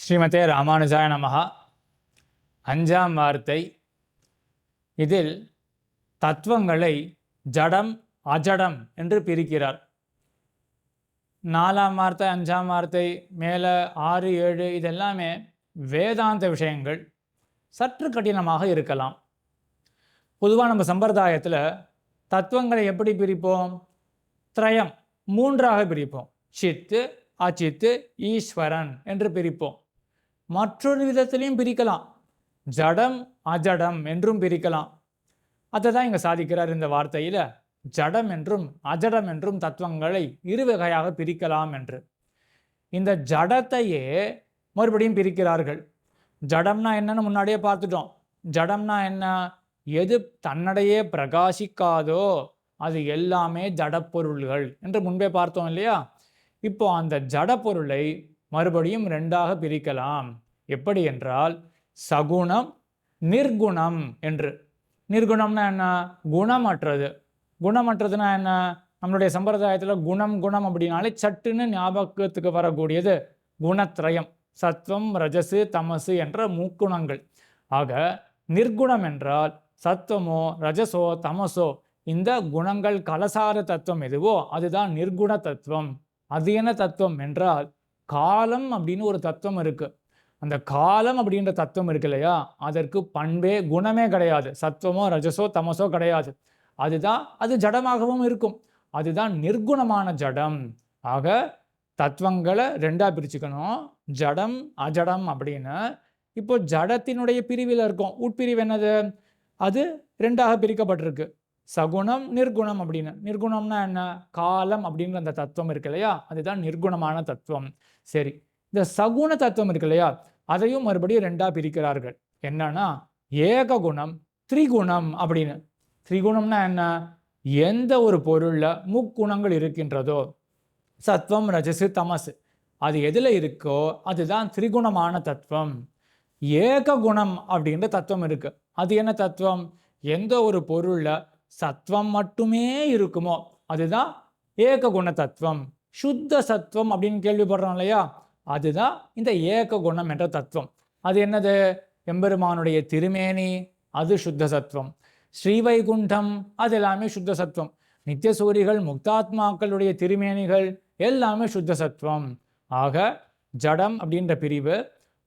ஸ்ரீமதே ராமானுஜாய நமஹ. அஞ்சாம் வார்த்தை. இதில் தத்துவங்களை ஜடம் அஜடம் என்று பிரிக்கிறார். நாலாம் வார்த்தை, அஞ்சாம் வார்த்தை, மேலே 6, 7 இதெல்லாமே வேதாந்த விஷயங்கள். சற்று கடினமாக இருக்கலாம். பொதுவாக நம்ம சம்பிரதாயத்தில் தத்துவங்களை எப்படி பிரிப்போம்? திரயம், 3ஆக பிரிப்போம். சித்து, அச்சித்து, ஈஸ்வரன் என்று பிரிப்போம். மற்றொரு விதத்திலையும் பிரிக்கலாம். ஜடம் அஜடம் என்றும் பிரிக்கலாம். அதை தான் இங்கே சாதிக்கிறார் இந்த வார்த்தையில். ஜடம் என்றும் அஜடம் என்றும் தத்துவங்களை இரு வகையாக பிரிக்கலாம் என்று. இந்த ஜடத்தையே மறுபடியும் பிரிக்கிறார்கள். ஜடம்னா என்னன்னு முன்னாடியே பார்த்துட்டோம். ஜடம்னா என்ன? எது தன்னிடையே பிரகாசிக்காதோ அது எல்லாமே ஜடப்பொருள்கள் என்று முன்பே பார்த்தோம் இல்லையா? இப்போ அந்த ஜடப்பொருளை மறுபடியும் 2ஆக பிரிக்கலாம். எப்படி என்றால் சகுணம் நிர்குணம் என்று. நிர்குணம்னா என்ன? குணமற்றது. குணமற்றதுன்னா என்ன? நம்மளுடைய சம்பிரதாயத்தில் குணம் குணம் அப்படின்னாலே சட்டுன்னு ஞாபகத்துக்கு வரக்கூடியது குணத்ரயம். சத்வம், ரஜசு, தமசு என்ற முக்குணங்கள். ஆக நிர்குணம் என்றால் சத்வமோ ரஜசோ தமசோ இந்த குணங்கள் கலசார தத்துவம் எதுவோ அதுதான் நிர்குண தத்துவம். அது என்ன தத்துவம் என்றால் காலம் அப்படின்னு ஒரு தத்துவம் இருக்கு. அந்த காலம் அப்படின்ற தத்துவம் இருக்கு இல்லையா, அதற்கு பண்பே குணமே கிடையாது. சத்துவமோ ரஜசோ தமசோ கிடையாது. அது ஜடமாகவும் இருக்கும். அதுதான் நிர்குணமான ஜடம். ஆக தத்துவங்களை 2ஆக பிரிச்சுக்கணும். ஜடம் அஜடம் அப்படின்னு. இப்போ ஜடத்தினுடைய பிரிவில் இருக்கும். உட்பிரிவு என்னது? அது 2ஆக பிரிக்கப்பட்டிருக்கு. சகுணம் நிர்குணம் அப்படின்னு. நிர்குணம்னா என்ன? காலம் அப்படின்ற அந்த தத்துவம் இருக்கு இல்லையா, அதுதான் நிர்குணமான தத்துவம். சரி, இந்த சகுண தத்துவம் இருக்கு இல்லையா, அதையும் மறுபடியும் 2ஆக பிரிக்கிறார்கள். என்னன்னா ஏககுணம் திரிகுணம் அப்படின்னு. திரிகுணம்னா என்ன? எந்த ஒரு பொருள்ல முக்குணங்கள் இருக்கின்றதோ, சத்வம் ரஜசு தமசு, அது எதுல இருக்கோ அதுதான் திரிகுணமான தத்துவம். ஏககுணம் அப்படின்ற தத்துவம் இருக்கு. அது என்ன தத்துவம்? எந்த ஒரு பொருள்ல சத்வம் மட்டுமே இருக்குமோ அதுதான் ஏககுண தத்துவம். சுத்த சத்துவம் அப்படின்னு கேள்விப்படுறோம் இல்லையா, அதுதான் இந்த ஏககுணம் என்ற தத்துவம். அது என்னது? எம்பெருமானுடைய திருமேனி, அது சுத்த சத்துவம். ஸ்ரீவைகுண்டம், அது எல்லாமே சுத்த சத்துவம். நித்தியசூரிகள் முக்தாத்மாக்களுடைய திருமேனிகள் எல்லாமே சுத்த சத்துவம். ஆக ஜடம் அப்படின்ற பிரிவு.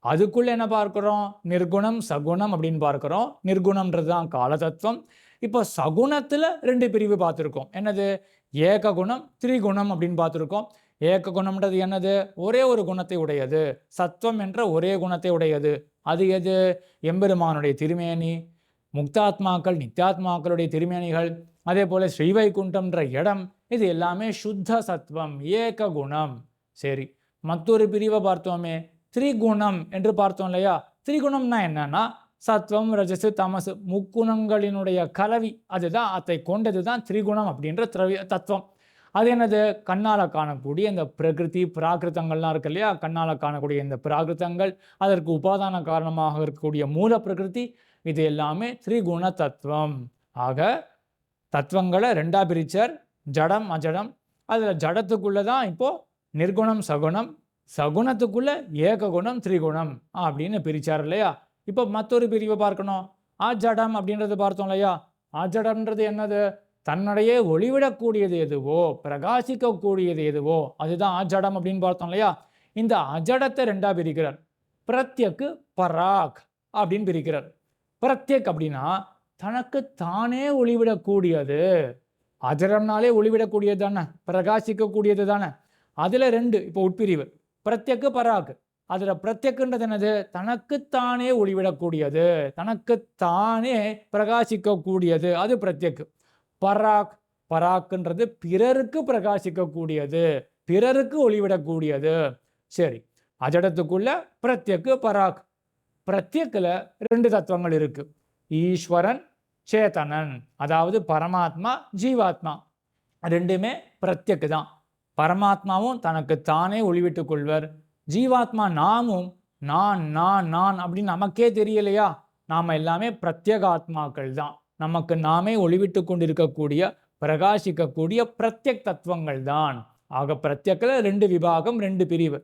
அதுக்குள்ள என்ன பார்க்கிறோம்? நிர்குணம் சகுணம் அப்படின்னு பார்க்கிறோம். நிர்குணம்ன்றது தான் கால தத்துவம். இப்போ சகுணத்துல 2 பிரிவு பார்த்துருக்கோம். என்னது? ஏககுணம் திரிகுணம் அப்படின்னு பார்த்துருக்கோம். ஏககுணம்ன்றது என்னது? ஒரே ஒரு குணத்தை உடையது. சத்துவம் என்ற ஒரே குணத்தை உடையது. அது எது? எம்பெருமானுடைய திருமேனி, முக்தாத்மாக்கள் நித்தியாத்மாக்களுடைய திருமேனிகள், அதே போல ஸ்ரீவைகுண்டம்ன்ற இடம், இது எல்லாமே சுத்த சத்துவம், ஏக குணம். சரி, மற்றொரு பிரிவை பார்த்தோமே, திரிகுணம் என்று பார்த்தோம் இல்லையா. திரிகுணம்னா என்னன்னா சத்வம் ரஜசு தமசு முக்குணங்களினுடைய கலவி. அதுதான் அதை கொண்டது தான் திரிகுணம் அப்படின்ற தத்துவம். அது என்னது? கண்ணால் காணக்கூடிய இந்த பிரகிருதி பிராகிருத்தங்கள்லாம் இருக்கு இல்லையா, கண்ணால் காணக்கூடிய இந்த பிராகிருத்தங்கள், அதற்கு உபாதான காரணமாக இருக்கக்கூடிய மூல பிரகிருதி, இது எல்லாமே திரிகுண தத்துவம். ஆக தத்துவங்களை 2ஆக பிரிச்சார். ஜடம் அஜடம். அதில் ஜடத்துக்குள்ள தான் இப்போ நிர்குணம் சகுணம், சகுணத்துக்குள்ள ஏககுணம் திரிகுணம் அப்படின்னு பிரிச்சார் இல்லையா. இப்போ மற்றொரு பிரிவை பார்க்கணும். அஜடம் அப்படின்றது பார்த்தோம் இல்லையா. அஜடம்ன்றது என்னது? தன்னுடைய ஒளிவிடக்கூடியது எதுவோ, பிரகாசிக்கக்கூடியது எதுவோ அதுதான் அஜடம் அப்படின்னு பார்த்தோம் இல்லையா. இந்த அஜடத்தை 2ஆக பிரிக்கிறார். பிரத்யக்கு பராக் அப்படின்னு பிரிக்கிறார். பிரத்யக் அப்படின்னா தனக்கு தானே ஒளிவிடக்கூடியது. அஜடம்னாலே ஒளிவிடக்கூடியது தானே, பிரகாசிக்கக்கூடியது தானே. அதுல 2 இப்போ உட்பிரிவு. பிரத்யக்கு பராக். அதுல பிரத்யக்குன்றது என்னது? தனக்குத்தானே ஒளிவிடக்கூடியது, தனக்குத்தானே பிரகாசிக்கக்கூடியது, அது பிரத்யக்கு. பராக், பராக்குன்றது பிறருக்கு பிரகாசிக்கக்கூடியது, பிறருக்கு ஒளிவிடக்கூடியது. சரி, அஜடத்துக்குள்ள பிரத்யக்கு பராக். பிரத்யக்கில் 2 தத்துவங்கள் இருக்கு. ஈஸ்வரன் சேதனன், அதாவது பரமாத்மா ஜீவாத்மா, 2மே பிரத்யக்கு தான். பரமாத்மாவும் தனக்கு தானே ஒளிவிட்டுக் கொள்வர். ஜீவாத்மா நாமும் நான் நான் நான் அப்படின்னு நமக்கே தெரியலையா, நாம எல்லாமே பிரத்யேகாத்மாக்கள் தான். நமக்கு நாமே ஒளிவிட்டு கொண்டிருக்கக்கூடிய பிரகாசிக்கக்கூடிய பிரத்யக் தத்துவங்கள் தான். ஆக பிரத்யக்கில் 2 விபாகம், 2 பிரிவு.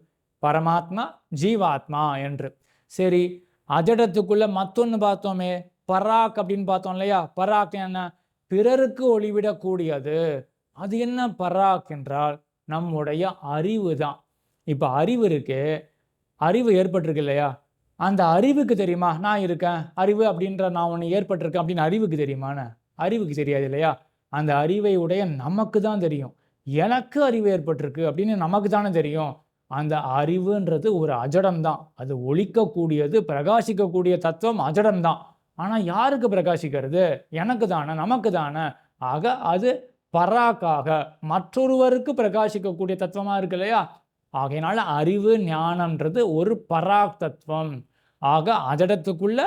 பரமாத்மா ஜீவாத்மா என்று. சரி, அஜடத்துக்குள்ள மற்றொன்று பார்த்தோமே, பராக் அப்படின்னு பார்த்தோம் இல்லையா? பராக் என்ன? பிறருக்கு ஒளிவிடக்கூடியது. அது என்ன பராக் என்றால் நம்முடைய அறிவு தான். இப்போ அறிவு இருக்கு, அறிவு ஏற்பட்டிருக்கு இல்லையா? அந்த அறிவுக்கு தெரியுமா நான் இருக்கேன், அறிவு அப்படின்ற நான் ஒன்று ஏற்பட்டிருக்கேன் அப்படின்னு அறிவுக்கு தெரியுமான்னு? அறிவுக்கு தெரியாது இல்லையா? அந்த அறிவை உடைய நமக்கு தான் தெரியும். எனக்கு அறிவு ஏற்பட்டிருக்கு அப்படின்னு நமக்கு தானே தெரியும். அந்த அறிவுன்றது ஒரு அஜடம் தான். அது ஒளிக்கக்கூடியது, பிரகாசிக்கக்கூடிய தத்துவம் அஜடம் தான். ஆனால் யாருக்கு பிரகாசிக்கிறது? எனக்கு தானே, நமக்கு தானே. ஆக அது பராக்காக மற்றொருவருக்கு பிரகாசிக்கக்கூடிய தத்துவமாக இருக்கு இல்லையா? ஆகையினால அறிவு ஞானம்ன்றது ஒரு பராக் தத்துவம். ஆக அஜடத்துக்குள்ள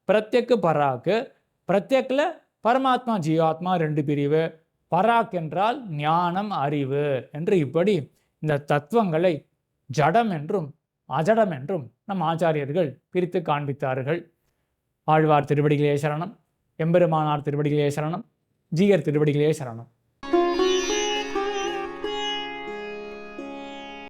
பிரத்யக்கு பராக்கு, பிரத்யக்கில் பரமாத்மா ஜீவாத்மா 2 பிரிவு. பராக் என்றால் ஞானம், அறிவு என்று இப்படி இந்த தத்துவங்களை ஜடம் என்றும் அஜடம் என்றும் நம் ஆச்சாரியர்கள் பிரித்து காண்பித்தார்கள். ஆழ்வார் திருவடிகளே சரணம், எம்பெருமானார் திருவடிகளே சரணம், ஜீயர் திருவடிகளே சரணம்.